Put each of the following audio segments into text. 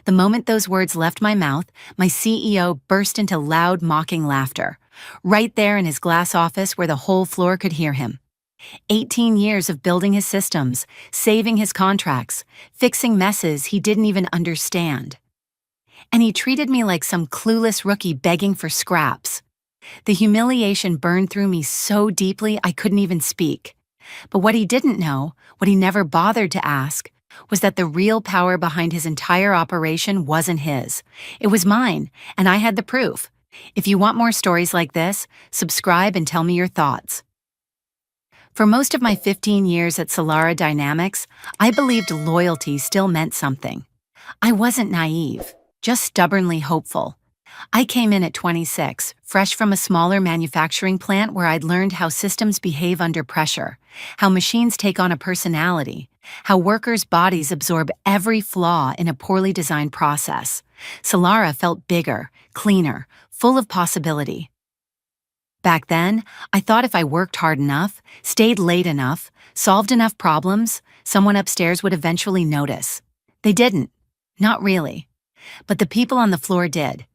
The moment those words left my mouth, my CEO burst into loud, mocking laughter, right there in his glass office where the whole floor could hear him. 18 years of building his systems, saving his contracts, fixing messes he didn't even understand. And he treated me like some clueless rookie begging for scraps. The humiliation burned through me so deeply I couldn't even speak. But what he didn't know, what he never bothered to ask, was that the real power behind his entire operation wasn't his. It was mine, and I had the proof. If you want more stories like this, subscribe and tell me your thoughts. For most of my 15 years at Solara Dynamics, I believed loyalty still meant something. I wasn't naive, just stubbornly hopeful. I came in at 26, fresh from a smaller manufacturing plant where I'd learned how systems behave under pressure, how machines take on a personality, how workers' bodies absorb every flaw in a poorly designed process. Solara felt bigger, cleaner, full of possibility. Back then, I thought if I worked hard enough, stayed late enough, solved enough problems, someone upstairs would eventually notice. They didn't. Not really. But the people on the floor did.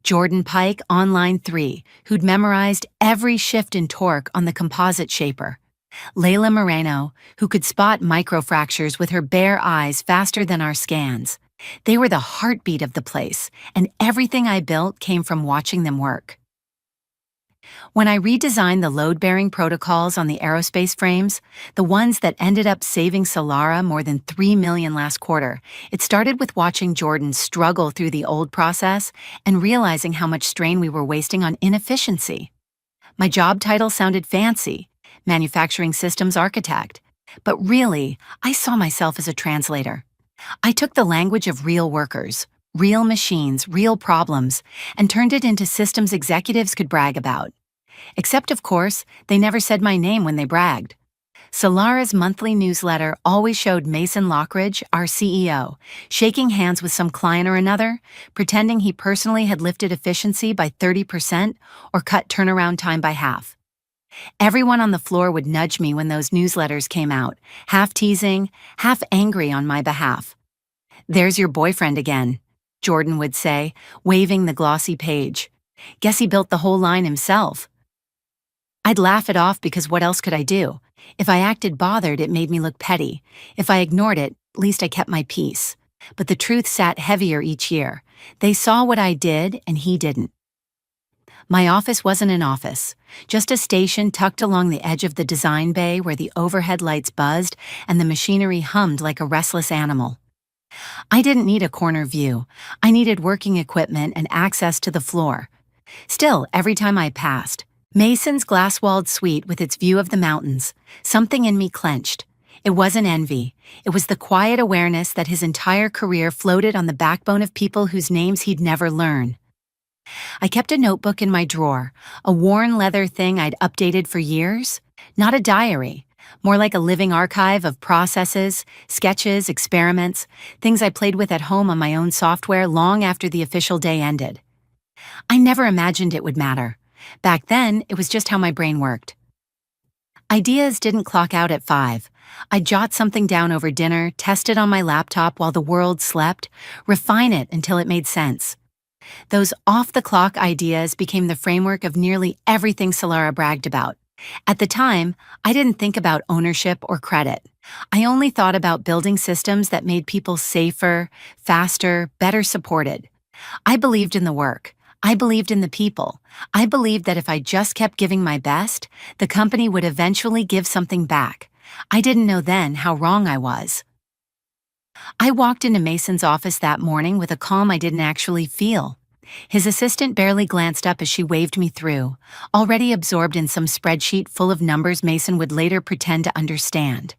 Jordan Pike on line 3, who'd memorized every shift in torque on the composite shaper. Layla Moreno, who could spot microfractures with her bare eyes faster than our scans. They were the heartbeat of the place, and everything I built came from watching them work. When I redesigned the load-bearing protocols on the aerospace frames, the ones that ended up saving Solara more than $3 million last quarter, it started with watching Jordan struggle through the old process and realizing how much strain we were wasting on inefficiency. My job title sounded fancy, manufacturing systems architect, but really, I saw myself as a translator. I took the language of real workers, real machines, real problems, and turned it into systems executives could brag about. Except, of course, they never said my name when they bragged. Solara's monthly newsletter always showed Mason Lockridge, our CEO, shaking hands with some client or another, pretending he personally had lifted efficiency by 30% or cut turnaround time by half. Everyone on the floor would nudge me when those newsletters came out, half teasing, half angry on my behalf. "There's your boyfriend again," Jordan would say, waving the glossy page. "Guess he built the whole line himself." I'd laugh it off because what else could I do? If I acted bothered, it made me look petty. If I ignored it, at least I kept my peace. But the truth sat heavier each year. They saw what I did, and he didn't. My office wasn't an office, just a station tucked along the edge of the design bay where the overhead lights buzzed and the machinery hummed like a restless animal. I didn't need a corner view. I needed working equipment and access to the floor. Still, every time I passed, Mason's glass-walled suite with its view of the mountains, something in me clenched. It wasn't envy. It was the quiet awareness that his entire career floated on the backbone of people whose names he'd never learn. I kept a notebook in my drawer, a worn leather thing I'd updated for years. Not a diary, more like a living archive of processes, sketches, experiments, things I played with at home on my own software long after the official day ended. I never imagined it would matter. Back then, it was just how my brain worked. Ideas didn't clock out at 5. I'd jot something down over dinner, test it on my laptop while the world slept, refine it until it made sense. Those off-the-clock ideas became the framework of nearly everything Solara bragged about. At the time, I didn't think about ownership or credit. I only thought about building systems that made people safer, faster, better supported. I believed in the work. I believed in the people. I believed that if I just kept giving my best, the company would eventually give something back. I didn't know then how wrong I was. I walked into Mason's office that morning with a calm I didn't actually feel. His assistant barely glanced up as she waved me through, already absorbed in some spreadsheet full of numbers Mason would later pretend to understand.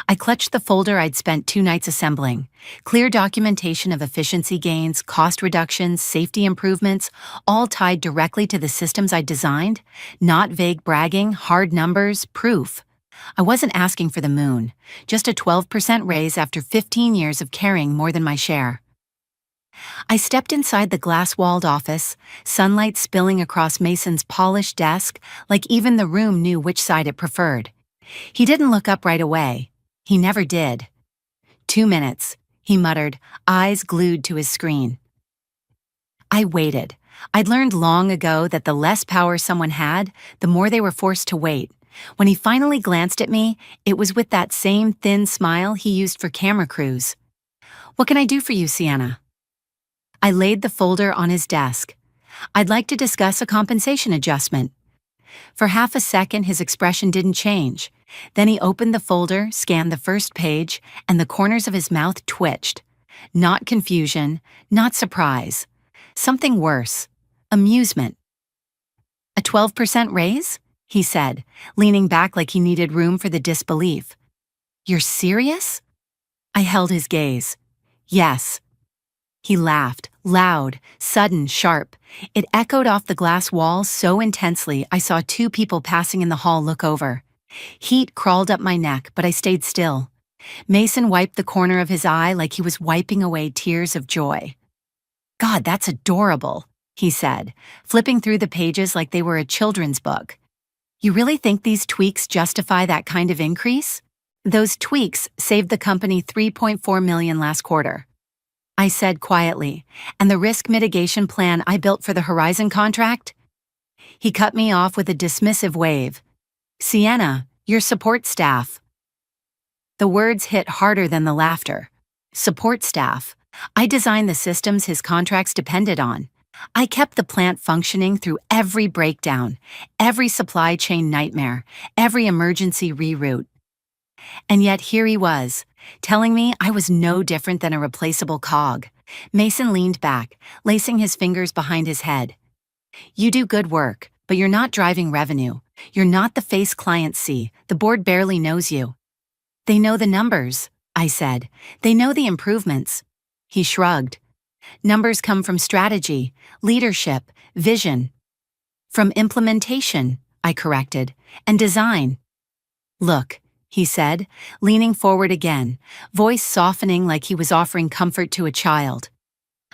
I clutched the folder I'd spent 2 nights assembling. Clear documentation of efficiency gains, cost reductions, safety improvements, all tied directly to the systems I'd designed. Not vague bragging, hard numbers, proof. I wasn't asking for the moon, just a 12% raise after 15 years of carrying more than my share. I stepped inside the glass-walled office, sunlight spilling across Mason's polished desk like even the room knew which side it preferred. He didn't look up right away. He never did. 2 minutes. he muttered, eyes glued to his screen. I waited. I'd learned long ago that the less power someone had, the more they were forced to wait. When he finally glanced at me, it was with that same thin smile he used for camera crews. "What can I do for you, Sienna?" I laid the folder on his desk. "I'd like to discuss a compensation adjustment." For half a second, his expression didn't change. Then he opened the folder, scanned the first page, and the corners of his mouth twitched. Not confusion, not surprise. Something worse. Amusement. "A 12% raise?" he said, leaning back like he needed room for the disbelief. "You're serious?" I held his gaze. "Yes." He laughed, loud, sudden, sharp. It echoed off the glass walls so intensely I saw two people passing in the hall look over. Heat crawled up my neck, but I stayed still. Mason wiped the corner of his eye like he was wiping away tears of joy. "God, that's adorable," he said, flipping through the pages like they were a children's book. "You really think these tweaks justify that kind of increase?" "Those tweaks saved the company $3.4 million last quarter," I said quietly. "And the risk mitigation plan I built for the Horizon contract?" He cut me off with a dismissive wave. "Sienna, your support staff." The words hit harder than the laughter. Support staff. I designed the systems his contracts depended on. I kept the plant functioning through every breakdown, every supply chain nightmare, every emergency reroute. And yet here he was, telling me I was no different than a replaceable cog. Mason leaned back, lacing his fingers behind his head. "You do good work, but you're not driving revenue. You're not the face clients see. The board barely knows you." "They know the numbers," I said. "They know the improvements." He shrugged. "Numbers come from strategy, leadership, vision." "From implementation," I corrected, "and design." "Look," he said, leaning forward again, voice softening like he was offering comfort to a child.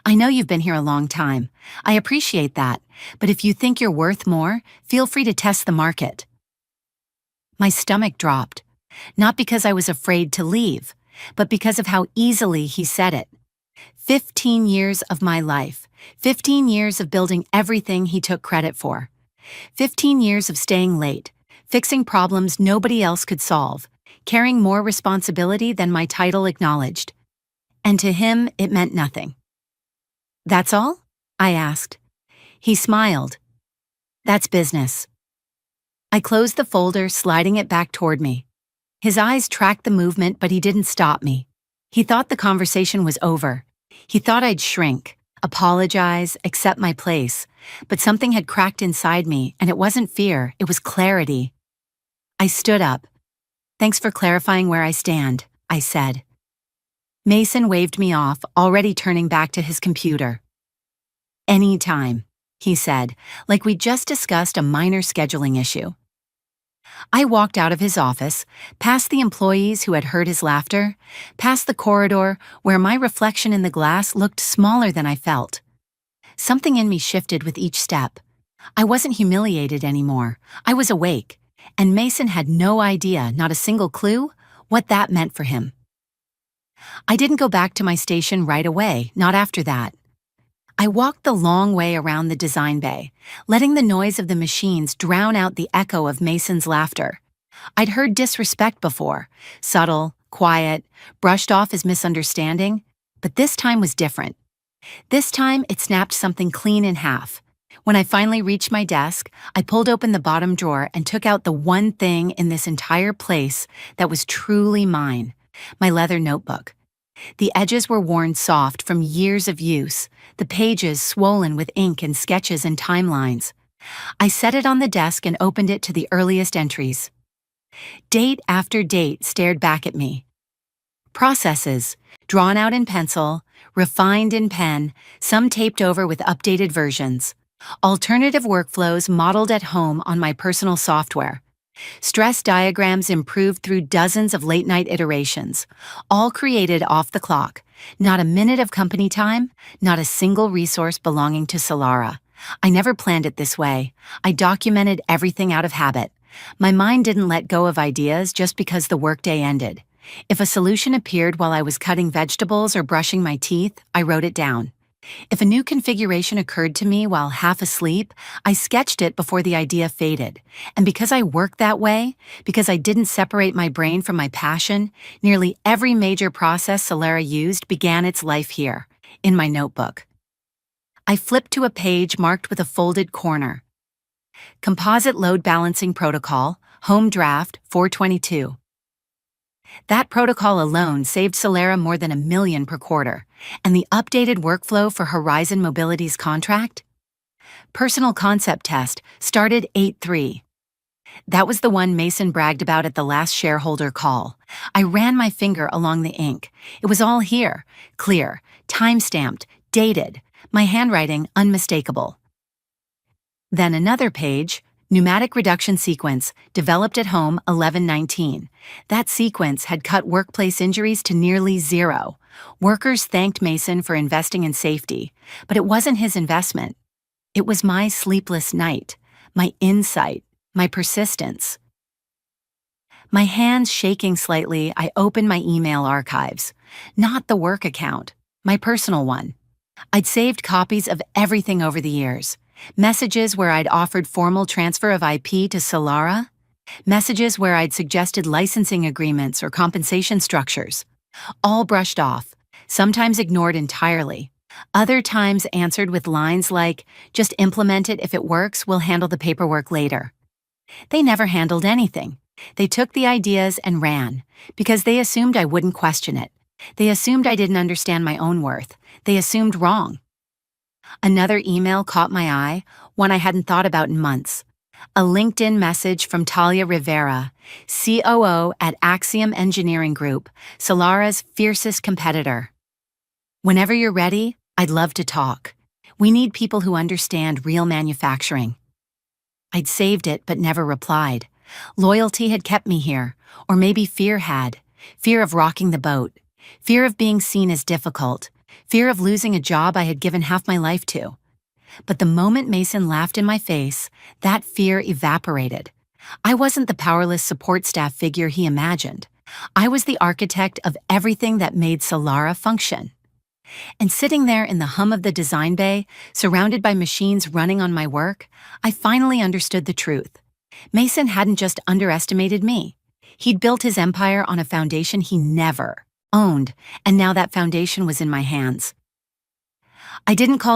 "I know you've been here a long time. I appreciate that, but if you think you're worth more, feel free to test the market." My stomach dropped, not because I was afraid to leave, but because of how easily he said it. 15 years of my life, 15 years of building everything he took credit for, 15 years of staying late, fixing problems nobody else could solve, carrying more responsibility than my title acknowledged. And to him, it meant nothing. "That's all?" I asked. He smiled. "That's business." I closed the folder, sliding it back toward me. His eyes tracked the movement, but he didn't stop me. He thought the conversation was over. He thought I'd shrink, apologize, accept my place, but something had cracked inside me, and it wasn't fear, it was clarity. I stood up. "Thanks for clarifying where I stand," I said. Mason waved me off, already turning back to his computer. "Anytime," he said, like we'd just discussed a minor scheduling issue. I walked out of his office, past the employees who had heard his laughter, past the corridor where my reflection in the glass looked smaller than I felt. Something in me shifted with each step. I wasn't humiliated anymore. I was awake, and Mason had no idea, not a single clue, what that meant for him. I didn't go back to my station right away, not after that. I walked the long way around the design bay, letting the noise of the machines drown out the echo of Mason's laughter. I'd heard disrespect before, subtle, quiet, brushed off as misunderstanding, but this time was different. This time it snapped something clean in half. When I finally reached my desk, I pulled open the bottom drawer and took out the one thing in this entire place that was truly mine, my leather notebook. The edges were worn soft from years of use, the pages swollen with ink and sketches and timelines. I set it on the desk and opened it to the earliest entries. Date after date stared back at me. Processes, drawn out in pencil, refined in pen, some taped over with updated versions. Alternative workflows modeled at home on my personal software. Stress diagrams improved through dozens of late-night iterations, all created off the clock. Not a minute of company time, not a single resource belonging to Solara. I never planned it this way. I documented everything out of habit. My mind didn't let go of ideas just because the workday ended. If a solution appeared while I was cutting vegetables or brushing my teeth, I wrote it down. If a new configuration occurred to me while half asleep, I sketched it before the idea faded. And because I worked that way, because I didn't separate my brain from my passion, nearly every major process Solara used began its life here, in my notebook. I flipped to a page marked with a folded corner. Composite Load Balancing Protocol, Home Draft 422. That protocol alone saved Solara more than $1 million per quarter, and the updated workflow for Horizon Mobility's contract? Personal Concept Test started 8/3. That was the one Mason bragged about at the last shareholder call. I ran my finger along the ink. It was all here, clear, time-stamped, dated, my handwriting unmistakable. Then another page, Pneumatic Reduction Sequence, developed at home 11/19. That sequence had cut workplace injuries to nearly zero. Workers thanked Mason for investing in safety, but it wasn't his investment. It was my sleepless night, my insight, my persistence. My hands shaking slightly, I opened my email archives. Not the work account, my personal one. I'd saved copies of everything over the years. Messages where I'd offered formal transfer of IP to Solara. Messages where I'd suggested licensing agreements or compensation structures. All brushed off, sometimes ignored entirely. Other times answered with lines like, "Just implement it. If it works, we'll handle the paperwork later." They never handled anything. They took the ideas and ran, because they assumed I wouldn't question it. They assumed I didn't understand my own worth. They assumed wrong. Another email caught my eye, one I hadn't thought about in months. A LinkedIn message from Talia Rivera, COO at Axiom Engineering Group, Solara's fiercest competitor. "Whenever you're ready, I'd love to talk. We need people who understand real manufacturing." I'd saved it but never replied. Loyalty had kept me here, or maybe fear had. Fear of rocking the boat. Fear of being seen as difficult. Fear of losing a job I had given half my life to. But the moment Mason laughed in my face, that fear evaporated. I wasn't the powerless support staff figure he imagined. I was the architect of everything that made Solara function. And sitting there in the hum of the design bay, surrounded by machines running on my work, I finally understood the truth. Mason hadn't just underestimated me. He'd built his empire on a foundation he never owned, and now that foundation was in my hands. I didn't call